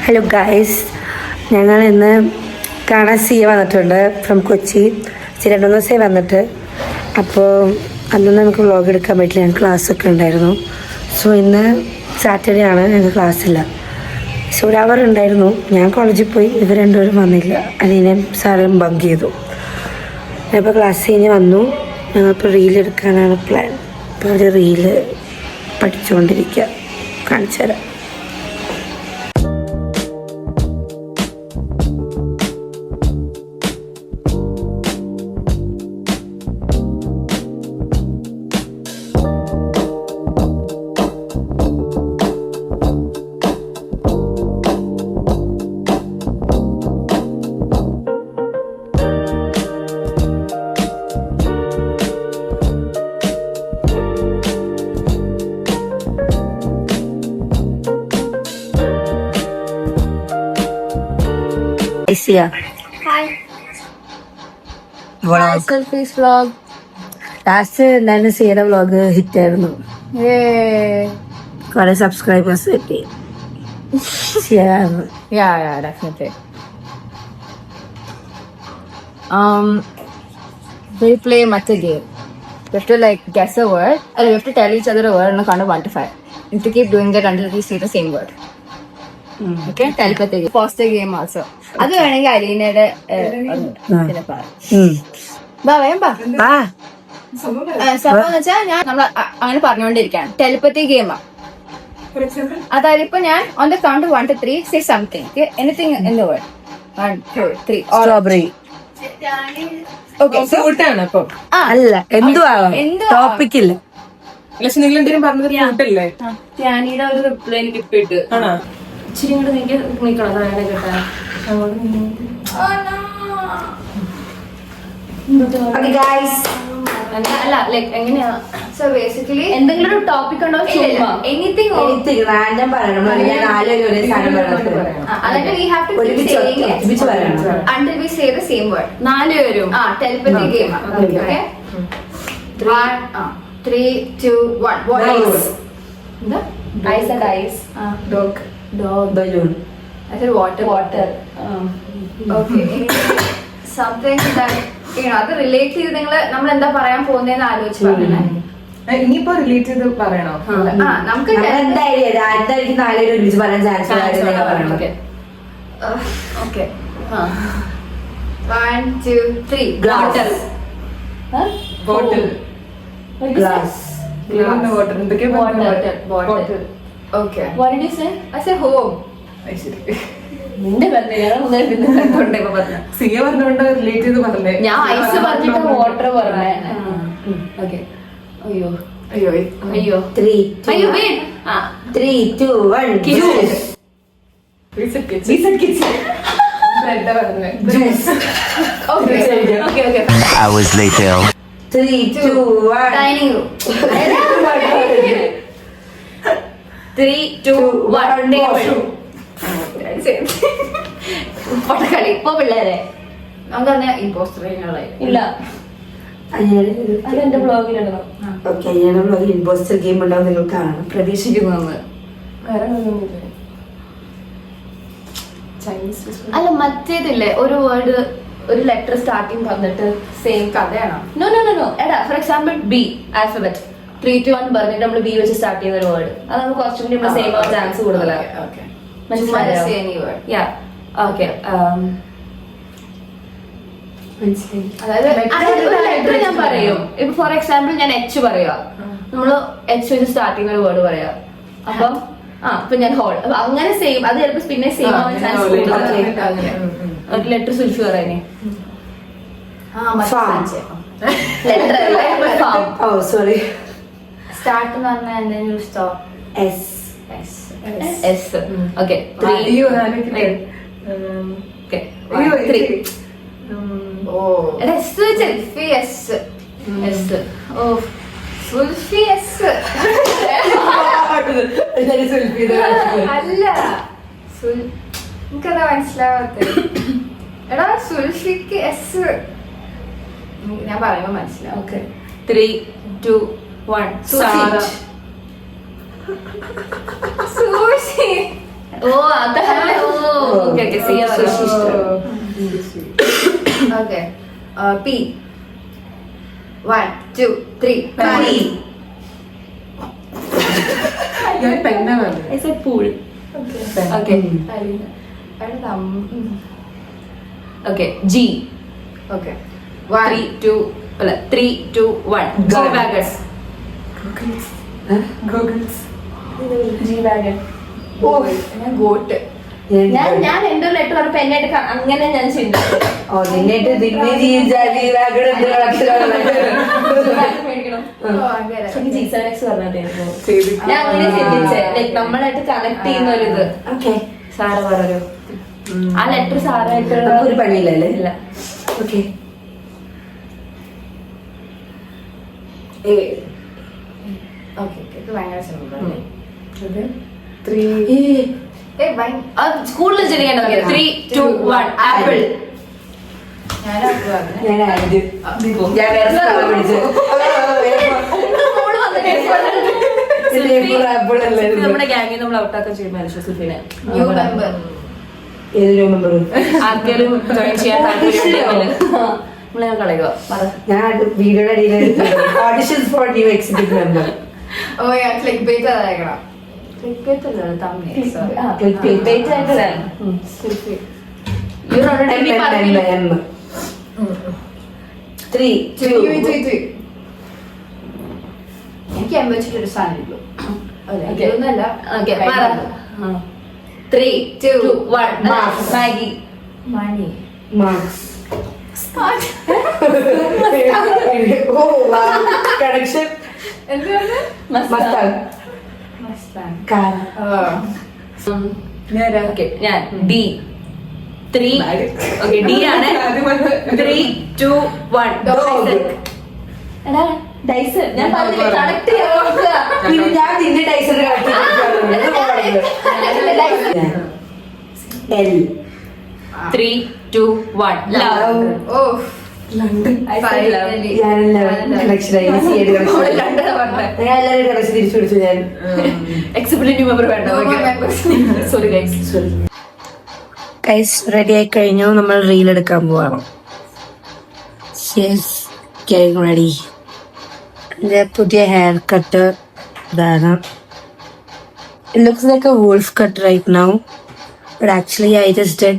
Hello guys, ഞങ്ങൾ ഇന്ന് കാണാൻ സിയ വന്നിട്ടുണ്ട് ഫ്രം കൊച്ചി. 2 ദിവസമായി വന്നിട്ട്. അപ്പോൾ അന്നൊന്നും നമുക്ക് വ്ളോഗ് എടുക്കാൻ പറ്റില്ല, ഞങ്ങൾക്ക് ക്ലാസ്സൊക്കെ ഉണ്ടായിരുന്നു. സോ ഇന്ന് സാറ്റർഡേ ആണ്, ഞങ്ങൾക്ക് ക്ലാസ്സില്ല. സോ 1 അവർ ഉണ്ടായിരുന്നു. ഞാൻ കോളേജിൽ പോയി, ഇവർ രണ്ടുപേരും വന്നില്ല. അല്ലെങ്കിൽ സാറും ബങ്ക് ചെയ്തു. ഞാനിപ്പോൾ ക്ലാസ് കഴിഞ്ഞ് വന്നു. ഞങ്ങളിപ്പോൾ റീലെടുക്കാനാണ് പ്ലാൻ. ഇപ്പോൾ ഒരു റീല് പഠിച്ചുകൊണ്ടിരിക്കുക, കാണിച്ചു തരാം. ലാസ്റ്റ് എന്താണ് സിയുടെ വ്ളോഗ് ഹിറ്റ് ആയിരുന്നു. കുറെ സബ്സ്ക്രൈബേഴ്സ് കിട്ടി. We play Matha game. We have to like guess a word, or we have to tell each other a word on a count of 1 to 5. And to keep doing that until we say the same word. Okay, telepathy game. Pause the game also. അത് വേണമെങ്കിൽ അലീനയുടെ സംഭവം വെച്ചാൽ ഞാൻ നമ്മൾ അങ്ങനെ പറഞ്ഞുകൊണ്ടിരിക്കുകയാണ്. ടെലിപ്പത്തി ഗെയിമാ. അതായത് ഇപ്പൊ ഞാൻ on the count 1 to 3 say something. Okay, anything in the word. 1 2 3. Strawberry. Okay, ഫ്രൂട്ടാണ്. അല്ല, എന്തുവാകാം, ടോപ്പിക് ഇല്ല. നിങ്ങൾ എന്തെങ്കിലും പറഞ്ഞത് ഫ്രൂട്ടല്ലേ? ധ്യാനിയുടെ ഒരു റിപ്ലൈ എനിക്ക് ഇപ്പിട്ട് ഇച്ചിരി കൂടെ എനിക്ക് നിക്കണം അതാണ് കേട്ടാ. അല്ല ലൈക് എങ്ങനെയാ? സോ ബേസിക്കലി എന്തെങ്കിലും ഒരു ടോപ്പിക് ഉണ്ടോ? എനിത്തിങ് റാൻഡം പറയണം. അതായത് we have to keep saying it until we say the same word. 4 പേരും telepathy game. Okay, 3 2 1. What is? എന്താ? Ice and ice. Dog. Balloon. I said water. Okay. Something that അത് relate ചെയ്ത് നമ്മൾ എന്താ പറയാൻ പോകുന്നതെന്ന് ആലോചിച്ച് പറഞ്ഞേ. ഇനിയിപ്പോ റിലേറ്റ് ചെയ്ത് പറയണോ? നമുക്ക് എന്തായിരിക്കും 4 പേര് ഒരുമിച്ച് പറയാൻ ചാൻസ്? ഓക്കെ 1 2 3. Glass. ബോട്ടിൽ. ഗ്ലാസ്. വാട്ടർ. എന്തൊക്കെയാ? Bottle. Okay. What did you say? I said home. നിന്റെ സിയ പറഞ്ഞോണ്ട് റിലേറ്റ് ചെയ്ത് പറഞ്ഞേ. ഞാൻ ഐസ് പറഞ്ഞിട്ട് വാട്ടർ പറഞ്ഞേ. ഓക്കെ. അയ്യോ അയ്യോ അയ്യോ 3 അയ്യോ wait 3 2 1. Juice. Okay okay okay. Hours later. 3 2 1. Dining room. 3 2 1. Table. പൊട്ടക്കളി. ഇപ്പൊ പിള്ളേരെ നമുക്ക് ഇമ്പോസ്റ്റർ ഇല്ല. അതെന്റെ ബ്ലോഗിലിടണം. ഓക്കെ, ഞങ്ങളുടെ ബ്ലോഗിൽ ഇമ്പോസ്റ്റർ ഗെയിം ഉണ്ടാവും, നിങ്ങൾ കാണണം. പ്രതീക്ഷിക്കുന്നു. അല്ല മറ്റേതില്ലേ, ഒരു വേർഡ് ഒരു ലെറ്റർ സ്റ്റാർട്ടിങ് പറഞ്ഞിട്ട് സെയിം കഥയാണോ? No no no no. എടാ ഫോർ എക്സാമ്പിൾ ബി ആൽഫബറ്റ് 3 2 1 പറഞ്ഞിട്ട് നമ്മൾ ബി വെച്ച് സ്റ്റാർട്ട് ചെയ്യുന്ന ഒരു വേർഡ്, അത് നമുക്ക് കുറച്ചും കൂടി സെയിം ആവാൻ ചാൻസ് കൂടുതലാണ്. മനസ്സിലായോ? അതായത് ഒരു ലെറ്റർ ഞാൻ പറയും. ഇപ്പൊ ഫോർ എക്സാമ്പിൾ ഞാൻ എച്ച് പറയാ, നമ്മള് എച്ച് വെച്ച് സ്റ്റാർട്ട് ചെയ്യുന്ന ഒരു വേർഡ് പറയാ. അപ്പം ഇപ്പൊ ഞാൻ ഹോൾ, അപ്പൊ അങ്ങനെ സെയിം, അത് ചിലപ്പോ പിന്നെ സെയിം ആവാൻ ചാൻസ് കൂടുതലാണ്. ഒരു ലെറ്റർ സുൽഫി പറയാനേ ലെറ്റർ സോറി. സ്റ്റാർട്ട് എന്ന് പറഞ്ഞാൽ എന്തെങ്കിലും സ്റ്റോപ്പ്. എസ്. Okay. 3 Okay. 3. അല്ല എനിക്കതാ മനസ്സിലാവാത്ത. എടാ സുൽഫിക്ക് എസ് ഞാൻ പറയുമ്പോ മനസ്സിലാവും. ഓക്കെ 3 2 1. Sushi. ഓ അതല്ലേ. ഓ ഓക്കെ ഓക്കെ സിയ ഓക്കെ പി 1 2 3 പരി. ഞാൻ പെണ്ണ പറഞ്ഞു. I said pool. Okay. Okay. G. Okay 3, 2, 1. G wagon. Goggles. G wagon. ഞാൻ ഗോട്ട് ഞാൻ എന്റെ ഒരു ലെറ്റർ പറഞ്ഞപ്പോ എന്നായിട്ട് അങ്ങനെ ഞാൻ ചിന്തിച്ചു. ഓ നിന്നിട്ട് ദില്ലി ജീജാലി രാഗടെ മേടിക്കണം. അങ്ങനെ ശരി G7X പറഞ്ഞായിരുന്നു. ചെയ്തിട്ട്. ഞാൻ അങ്ങനെ ചിന്തിച്ചേ ലൈക് നമ്മളായിട്ട് കണക്ട് ചെയ്യുന്ന ഒരു ഇത്. ഓക്കെ സാറ് പറഞ്ഞു ആ ലെറ്റർ സാറായിട്ട് നമുക്കൊരു പണിയില്ലല്ലേ? ഇല്ല. ഓക്കെ ഓക്കെ ഇത് ഭയങ്കര സിമ്പിൾ അത് 3 സ്കൂളിൽ ചിരിക്കേണ്ട 3, 2, 1 ആപ്പിൾ. ഞാൻ അത് പറഞ്ഞു ഞാൻ ആദ്യം ഞാൻ വേറെ സ്ഥലം പിടിച്ചു. നമ്മുടെ ഗ്യാങ്ങിൽ നമ്മൾ ഔട്ടാക്കാൻ ചെയ്യുമ്പോൾ സുൽഫിനെ ന്യൂ മെമ്പർ ഏതൊരു നമ്പർ? ആർക്കെങ്കിലും ജോയിൻ ചെയ്യാൻ താല്പര്യമുണ്ടെങ്കിൽ നമ്മളെ കളയുക. ഞാൻ വീഡിയോയുടെ അടിയിൽ auditions for new executive member. ഓ ഞാൻ ക്ലിക്ക് പേജ് അയക്കണം എനിക്ക് എം വെച്ചിട്ടൊരു സാധനം ഇല്ലു ഒന്നല്ല 3, 2, 1 മാഗി. മണി മാർക്സ്. കണക്ഷൻ എന്താണ് മസ്താൻ കാർ. ഞാൻ ഡി 3. ഓക്കെ ഡി ആണ്. 3, 2, 1 എടാ ഡൈസ് ഞാൻ പറഞ്ഞില്ലേ കണക്ട് ചെയ്യാൻ നോക്കുക. പിന്നെ ഞാൻ നിന്റെ ടൈസർ എൽ 3, 2, 1 ലവ്. ഓ ലണ്ടൻ. ഞാനെല്ലാം കണക്ഷനായി ഞാൻ എല്ലാവരും കണക്ഷൻ തിരിച്ചു പിടിച്ചു. ഞാൻ എക്സിക്യൂട്ടീവ് ന്യൂ മെമ്പർ വേണ്ട. Sorry guys. Sorry guys ready ആയി കഴിഞ്ഞു. നമ്മൾ റീൽ എടുക്കാൻ പോവാണ്. റെഡി. എൻ്റെ പുതിയ ഹെയർ കട്ട് ഇതാണ്. It looks like a wolf cut right now, but actually I just did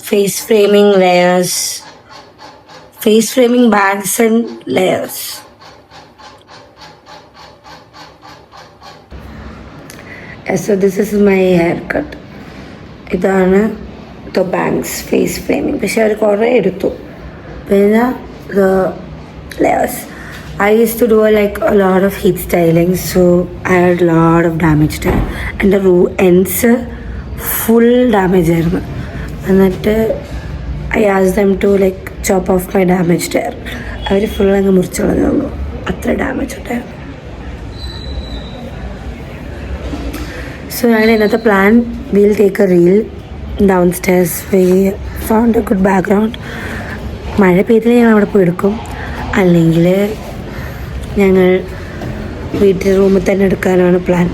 face framing layers, face framing bags and layers. So this is my haircut. ഇതാണ് the bangs face framing. പക്ഷെ അവർ കുറേ എടുത്തു. പിന്നെ the layers. I used to do like a lot of heat styling, so I had a lot of damaged hair. And the ends full damage ആയിരുന്നു. എന്നിട്ട് I asked them to like chop off my damaged hair. അവർ full അങ്ങ് മുറിച്ചു കളഞ്ഞുള്ളൂ. അത്ര damage ഉണ്ടായിരുന്നു. So ഞങ്ങളുടെ ഇന്നത്തെ plan will take a reel downstairs. We found a good background. മഴ പെയ്തിൽ ഞങ്ങൾ അവിടെ പോയി എടുക്കും, അല്ലെങ്കിൽ ഞങ്ങൾ വീട്ടിൽ റൂമിൽ തന്നെ എടുക്കാനാണ് പ്ലാൻ.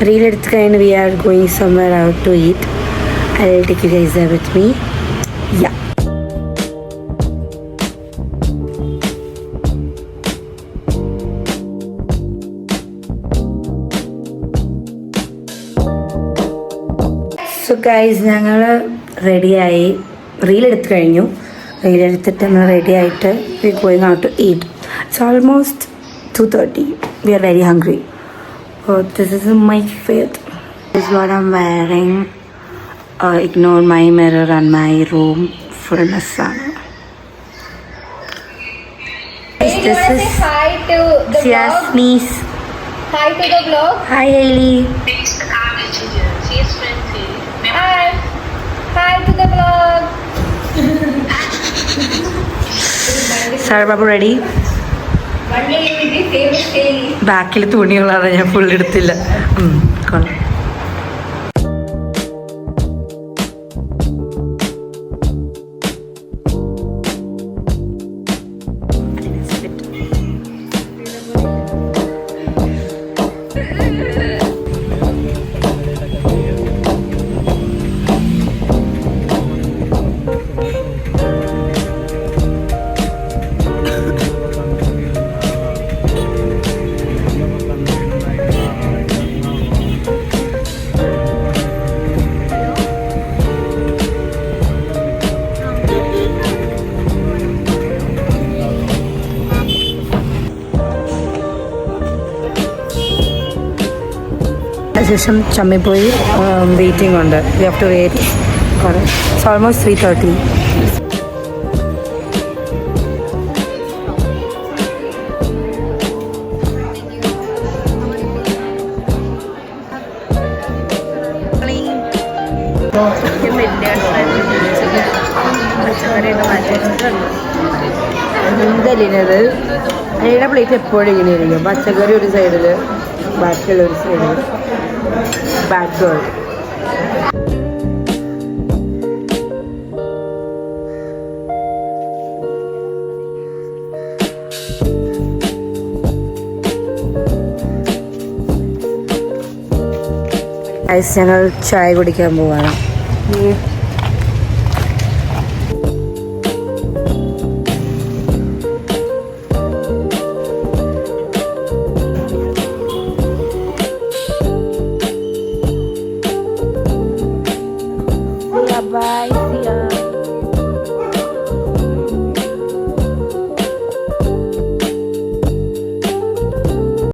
റീൽ എടുത്ത് കഴിഞ്ഞ് we are going somewhere out to eat. I will take you guys there with me. Yeah so guys ഞങ്ങൾ റെഡിയായി. റീൽ എടുത്ത് കഴിഞ്ഞു. റീലെടുത്തിട്ട് നമ്മൾ റെഡി ആയിട്ട് we going out to eat. It's almost 2:30. We are very hungry. This is my favourite. This what I am wearing. Ignore my mirror and my room full മെസ്സാണ്. This is hi to the Sia's vlog. niece. Hi to the vlog. Hi Hailey. Hi. Hi to the vlog. Sir Babu ready? One day you will be famous daily. ബാക്കിൽ തുണികളാണ്, ഞാൻ full എടുത്തില്ല. കൊള്ളാം. അതിനുശേഷം ചമ്മിപ്പോയി waiting ഉണ്ട്. We have to wait it's almost 3:30. എന്തല്ലിനത് അതിയുടെ plate എപ്പോഴും ഇങ്ങനെ ഇരിക്കും. പച്ചക്കറി ഒരു സൈഡിൽ, ബാക്കിയുള്ള ഒരു സൈഡിൽ. Bad girl. ഞങ്ങൾ ചായ കുടിക്കാൻ പോവാണ്.